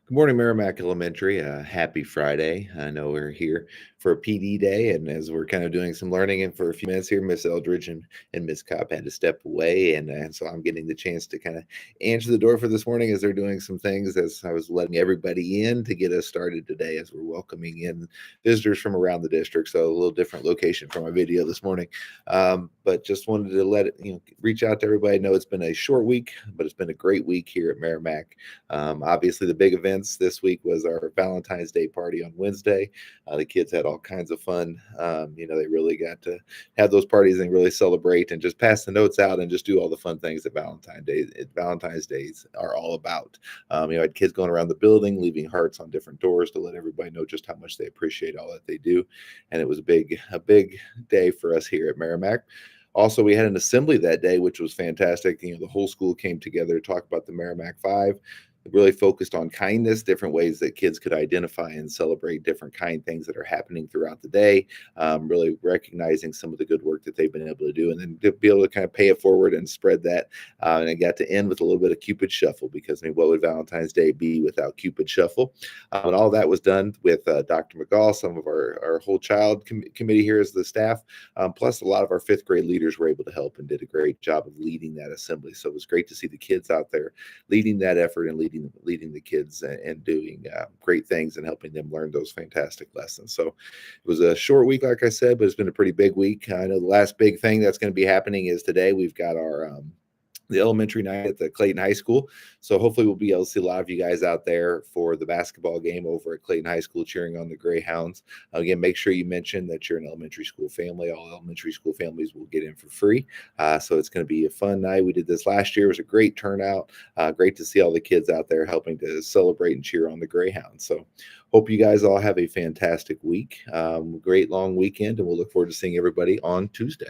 Good morning, Meramec Elementary. Happy Friday. I know we're here for a PD day, and as we're kind of doing some learning, and for a few minutes here, Miss Eldridge and Miss Cobb had to step away, and so I'm getting the chance to kind of answer the door for this morning as they're doing some things. As I was letting everybody in to get us started today, as we're welcoming in visitors from around the district. So a little different location for my video this morning, but just wanted to let it, reach out to everybody. I know it's been a short week, but it's been a great week here at Meramec. Obviously, the big events this week was our Valentine's Day party on Wednesday. The kids had all kinds of fun. They really got to have those parties and really celebrate and just pass the notes out and just do all the fun things that Valentine's Days are all about. I had kids going around the building, leaving hearts on different doors to let everybody know just how much they appreciate all that they do. And it was a big day for us here at Meramec. Also, we had an assembly that day, which was fantastic. The whole school came together to talk about the Meramec 5. It really focused on kindness, different ways that kids could identify and celebrate different kind things that are happening throughout the day, really recognizing some of the good work that they've been able to do, and then to be able to kind of pay it forward and spread that. And I got to end with a little bit of Cupid Shuffle, because what would Valentine's Day be without Cupid Shuffle? And all that was done with Dr. McGall, some of our whole child committee here as the staff, plus a lot of our fifth grade leaders were able to help and did a great job of leading that assembly. So it was great to see the kids out there leading that effort and leading the kids and doing great things and helping them learn those fantastic lessons. So it was a short week, like I said, but it's been a pretty big week. I know the last big thing that's going to be happening is today. We've got our the elementary night at the Clayton High School. So hopefully we'll be able to see a lot of you guys out there for the basketball game over at Clayton High School cheering on the Greyhounds. Again, make sure you mention that you're an elementary school family. All elementary school families will get in for free. So it's going to be a fun night. We did this last year. It was a great turnout. Great to see all the kids out there helping to celebrate and cheer on the Greyhounds. So hope you guys all have a fantastic week. Great long weekend, and we'll look forward to seeing everybody on Tuesday.